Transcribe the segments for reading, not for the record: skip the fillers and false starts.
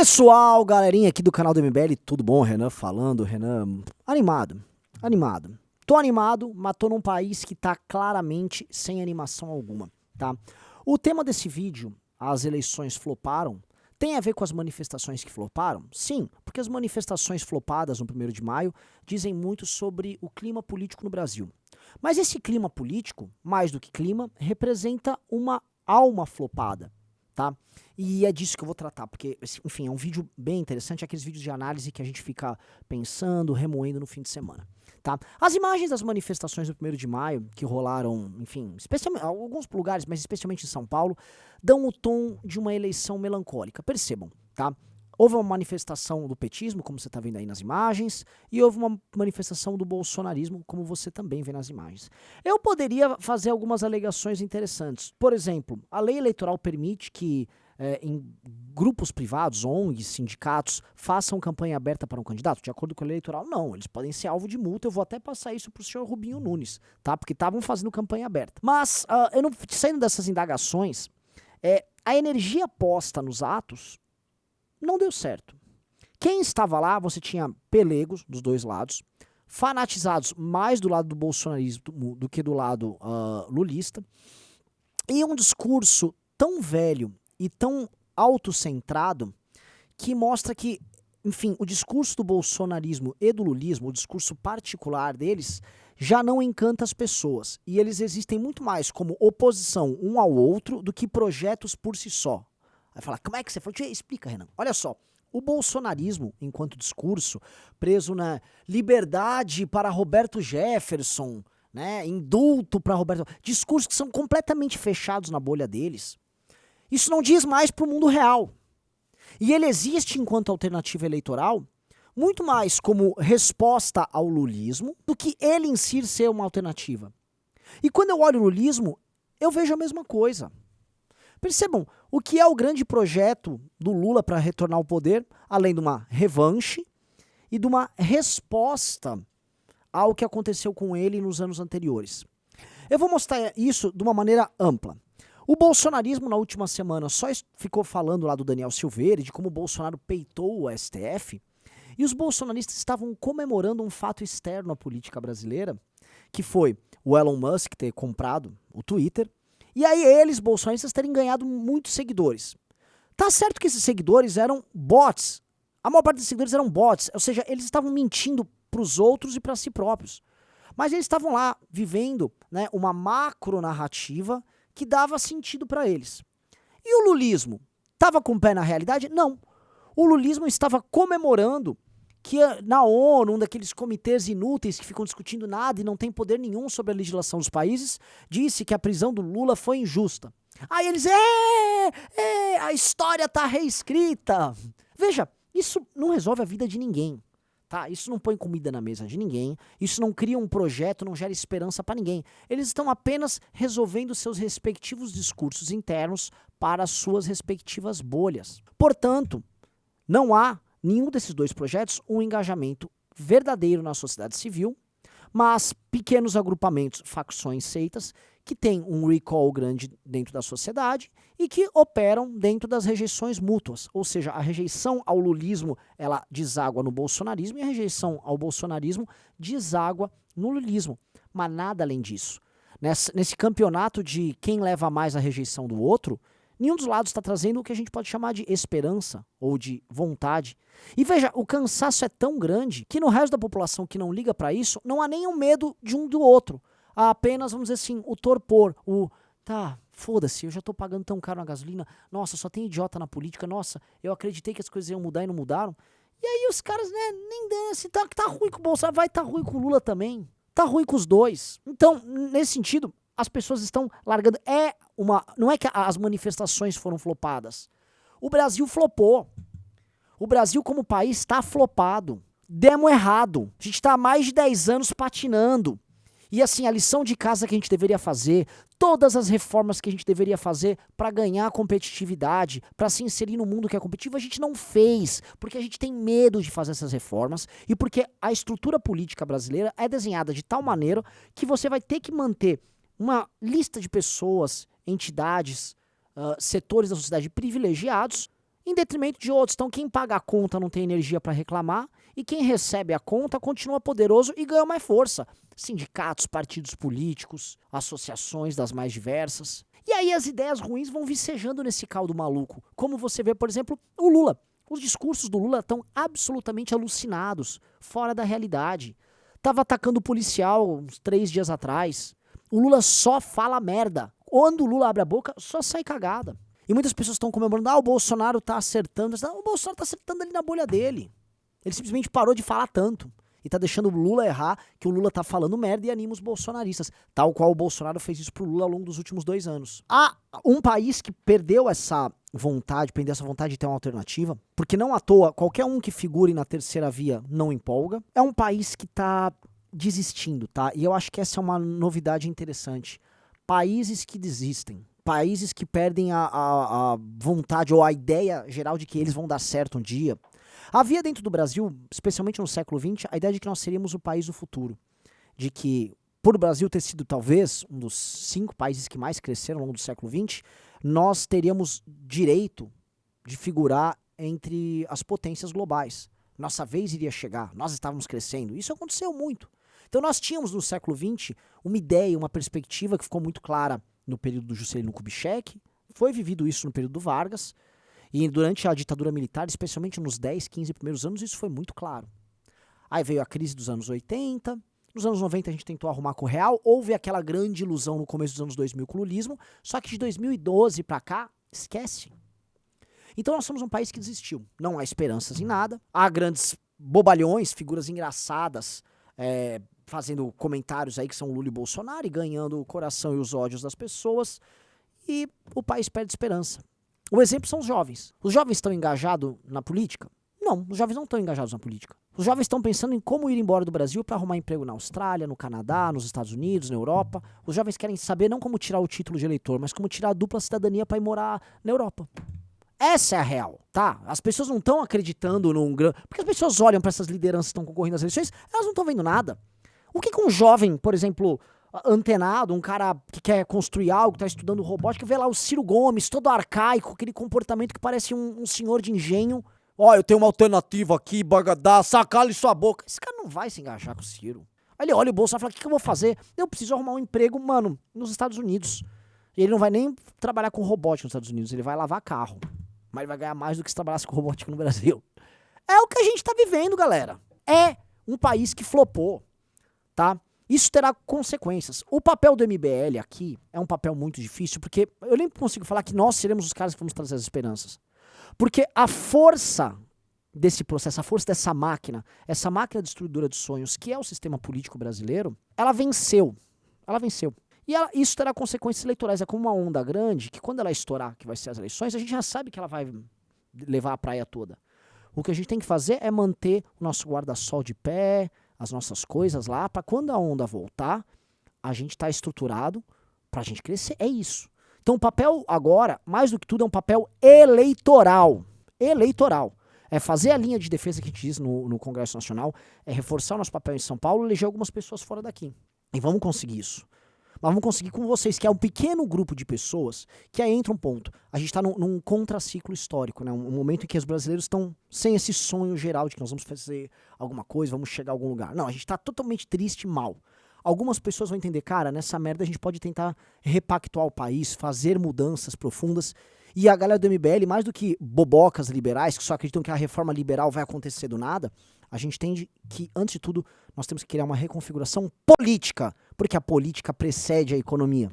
Pessoal, galerinha aqui do canal do MBL, tudo bom? Renan falando, Renan animado. Tô animado, mas tô num país que tá claramente sem animação alguma, tá? O tema desse vídeo, as eleições floparam, tem a ver com as manifestações que floparam? Sim, porque as manifestações flopadas no 1º de maio dizem muito sobre o clima político no Brasil. Mas esse clima político, mais do que clima, representa uma alma flopada. Tá? E é disso que eu vou tratar, porque, enfim, é um vídeo bem interessante, aqueles vídeos de análise que a gente fica pensando, remoendo no fim de semana, tá? As imagens das manifestações do 1º de maio, que rolaram, enfim, especialmente, em alguns lugares, mas especialmente em São Paulo, dão o tom de uma eleição melancólica, percebam, tá? Houve uma manifestação do petismo, como você está vendo aí nas imagens, e houve uma manifestação do bolsonarismo, como você também vê nas imagens. Eu poderia fazer algumas alegações interessantes. Por exemplo, a lei eleitoral permite que em grupos privados, ONGs, sindicatos, façam campanha aberta para um candidato? De acordo com a lei eleitoral, não. Eles podem ser alvo de multa. Eu vou até passar isso para o senhor Rubinho Nunes, tá? Porque estavam fazendo campanha aberta. Mas, eu não, saindo dessas indagações, a energia posta nos atos não deu certo. Quem estava lá, você tinha pelegos dos dois lados, fanatizados mais do lado do bolsonarismo do que do lado lulista, e um discurso tão velho e tão autocentrado que mostra que, enfim, o discurso do bolsonarismo e do lulismo, o discurso particular deles, já não encanta as pessoas. E eles existem muito mais como oposição um ao outro do que projetos por si só. Vai falar, como é que você falou? Explica, Renan. Olha só, o bolsonarismo, enquanto discurso, preso na liberdade para Roberto Jefferson, né, indulto para Roberto... Discursos que são completamente fechados na bolha deles. Isso não diz mais para o mundo real. E ele existe enquanto alternativa eleitoral muito mais como resposta ao lulismo do que ele em si ser uma alternativa. E quando eu olho o lulismo, eu vejo a mesma coisa. Percebam, o que é o grande projeto do Lula para retornar ao poder, além de uma revanche e de uma resposta ao que aconteceu com ele nos anos anteriores. Eu vou mostrar isso de uma maneira ampla. O bolsonarismo na última semana só ficou falando lá do Daniel Silveira, de como o Bolsonaro peitou o STF, e os bolsonaristas estavam comemorando um fato externo à política brasileira, que foi o Elon Musk ter comprado o Twitter, e aí eles, bolsonaristas, terem ganhado muitos seguidores. Tá certo que esses seguidores eram bots. A maior parte dos seguidores eram bots. Ou seja, eles estavam mentindo pros outros e para si próprios. Mas eles estavam lá vivendo, né, uma macro narrativa que dava sentido para eles. E o lulismo? Estava com o pé na realidade? Não. O lulismo estava comemorando que na ONU, um daqueles comitês inúteis que ficam discutindo nada e não tem poder nenhum sobre a legislação dos países, disse que a prisão do Lula foi injusta. Aí eles, a história tá reescrita. Veja, isso não resolve a vida de ninguém, tá? Isso não põe comida na mesa de ninguém, isso não cria um projeto, não gera esperança para ninguém. Eles estão apenas resolvendo seus respectivos discursos internos para as suas respectivas bolhas. Portanto, não há nenhum desses dois projetos um engajamento verdadeiro na sociedade civil, mas pequenos agrupamentos, facções, seitas, que têm um recall grande dentro da sociedade e que operam dentro das rejeições mútuas. Ou seja, a rejeição ao lulismo, ela deságua no bolsonarismo e a rejeição ao bolsonarismo deságua no lulismo. Mas nada além disso. Nesse campeonato de quem leva mais a rejeição do outro, nenhum dos lados está trazendo o que a gente pode chamar de esperança ou de vontade. E veja, o cansaço é tão grande que no resto da população que não liga para isso, não há nenhum medo de um do outro. Há apenas, vamos dizer assim, o torpor, foda-se, eu já tô pagando tão caro na gasolina, nossa, só tem idiota na política, nossa, eu acreditei que as coisas iam mudar e não mudaram. E aí os caras, né, nem dançam, tá ruim com o Bolsonaro, vai tá ruim com o Lula também. Tá ruim com os dois. Então, nesse sentido, as pessoas estão largando. Não é que as manifestações foram flopadas. O Brasil flopou. O Brasil como país está flopado. Demos errado. A gente está há mais de 10 anos patinando. E assim, a lição de casa que a gente deveria fazer, todas as reformas que a gente deveria fazer para ganhar competitividade, para se inserir no mundo que é competitivo, a gente não fez, porque a gente tem medo de fazer essas reformas e porque a estrutura política brasileira é desenhada de tal maneira que você vai ter que manter uma lista de pessoas, entidades, setores da sociedade privilegiados em detrimento de outros. Então quem paga a conta não tem energia para reclamar e quem recebe a conta continua poderoso e ganha mais força. Sindicatos, partidos políticos, associações das mais diversas. E aí as ideias ruins vão vicejando nesse caldo maluco. Como você vê, por exemplo, o Lula. Os discursos do Lula estão absolutamente alucinados, fora da realidade. Tava atacando o policial uns 3 dias atrás. O Lula só fala merda. Quando o Lula abre a boca, só sai cagada. E muitas pessoas estão comemorando, o Bolsonaro tá acertando. O Bolsonaro tá acertando ali na bolha dele. Ele simplesmente parou de falar tanto. E tá deixando o Lula errar, que o Lula tá falando merda e anima os bolsonaristas. Tal qual o Bolsonaro fez isso pro Lula ao longo dos últimos 2 anos. Há um país que perdeu essa vontade de ter uma alternativa, porque não à toa, qualquer um que figure na terceira via não empolga. É um país que tá desistindo, tá? E eu acho que essa é uma novidade interessante. Países que desistem. Países que perdem a vontade ou a ideia geral de que eles vão dar certo um dia. Havia dentro do Brasil, especialmente no século XX, a ideia de que nós seríamos o país do futuro. De que, por o Brasil ter sido talvez um dos 5 países que mais cresceram ao longo do século XX, nós teríamos direito de figurar entre as potências globais. Nossa vez iria chegar, nós estávamos crescendo. Isso aconteceu muito. Então nós tínhamos no século XX uma ideia, uma perspectiva que ficou muito clara no período do Juscelino Kubitschek, foi vivido isso no período do Vargas, e durante a ditadura militar, especialmente nos 10, 15 primeiros anos, isso foi muito claro. Aí veio a crise dos anos 80, nos anos 90 a gente tentou arrumar com o real, houve aquela grande ilusão no começo dos anos 2000 com o lulismo, só que de 2012 pra cá, esquece. Então nós somos um país que desistiu. Não há esperanças em nada, há grandes bobalhões, figuras engraçadas, fazendo comentários aí que são Lula e Bolsonaro e ganhando o coração e os ódios das pessoas, e o país perde esperança. O exemplo são os jovens. Os jovens estão engajados na política? Não, os jovens não estão engajados na política. Os jovens estão pensando em como ir embora do Brasil para arrumar emprego na Austrália, no Canadá, nos Estados Unidos, na Europa. Os jovens querem saber não como tirar o título de eleitor, mas como tirar a dupla cidadania para ir morar na Europa. Essa é a real, tá? As pessoas não estão acreditando num grande... Porque as pessoas olham para essas lideranças que estão concorrendo às eleições, elas não estão vendo nada. O que um jovem, por exemplo, antenado, um cara que quer construir algo, tá estudando robótica, vê lá o Ciro Gomes, todo arcaico, aquele comportamento que parece um senhor de engenho. Eu tenho uma alternativa aqui, Bagadá, cale sua boca. Esse cara não vai se engajar com o Ciro. Aí ele olha o Bolsonaro e fala, o que eu vou fazer? Eu preciso arrumar um emprego, mano, nos Estados Unidos. E ele não vai nem trabalhar com robótica nos Estados Unidos, ele vai lavar carro. Mas ele vai ganhar mais do que se trabalhasse com robótica no Brasil. É o que a gente tá vivendo, galera. É um país que flopou, tá? Isso terá consequências. O papel do MBL aqui é um papel muito difícil, porque eu nem consigo falar que nós seremos os caras que vamos trazer as esperanças. Porque a força desse processo, a força dessa máquina, essa máquina destruidora de sonhos, que é o sistema político brasileiro, ela venceu. Ela venceu. E isso terá consequências eleitorais. É como uma onda grande, que quando ela estourar, que vai ser as eleições, a gente já sabe que ela vai levar a praia toda. O que a gente tem que fazer é manter o nosso guarda-sol de pé, as nossas coisas lá, para quando a onda voltar, a gente tá estruturado pra gente crescer. É isso. Então o papel agora, mais do que tudo, é um papel eleitoral. Eleitoral. É fazer a linha de defesa que a gente diz no Congresso Nacional, é reforçar o nosso papel em São Paulo e eleger algumas pessoas fora daqui. E vamos conseguir isso. Mas vamos conseguir com vocês, que é um pequeno grupo de pessoas, que aí entra um ponto. A gente está num contraciclo histórico, né? Um momento em que os brasileiros estão sem esse sonho geral de que nós vamos fazer alguma coisa, vamos chegar a algum lugar. Não, a gente está totalmente triste e mal. Algumas pessoas vão entender, cara, nessa merda a gente pode tentar repactuar o país, fazer mudanças profundas. E a galera do MBL, mais do que bobocas liberais, que só acreditam que a reforma liberal vai acontecer do nada, a gente entende que, antes de tudo, nós temos que criar uma reconfiguração política, porque a política precede a economia.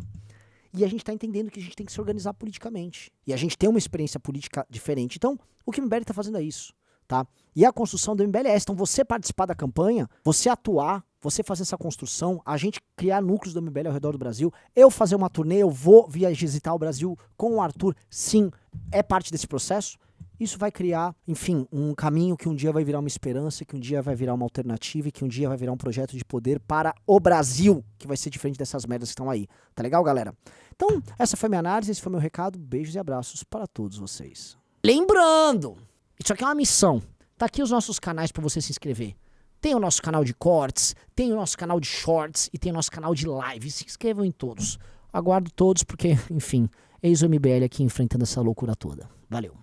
E a gente está entendendo que a gente tem que se organizar politicamente. E a gente tem uma experiência política diferente. Então, o que o MBL está fazendo é isso, tá? E a construção do MBL é essa. Então, você participar da campanha, você atuar, você fazer essa construção, a gente criar núcleos do MBL ao redor do Brasil, eu fazer uma turnê, eu vou visitar o Brasil com o Arthur, sim, é parte desse processo. Isso vai criar, enfim, um caminho que um dia vai virar uma esperança, que um dia vai virar uma alternativa e que um dia vai virar um projeto de poder para o Brasil, que vai ser diferente dessas merdas que estão aí. Tá legal, galera? Então, essa foi minha análise, esse foi meu recado. Beijos e abraços para todos vocês. Lembrando, isso aqui é uma missão. Tá aqui os nossos canais para você se inscrever. Tem o nosso canal de cortes, tem o nosso canal de shorts e tem o nosso canal de live. Se inscrevam em todos. Aguardo todos porque, enfim, eis o MBL aqui enfrentando essa loucura toda. Valeu.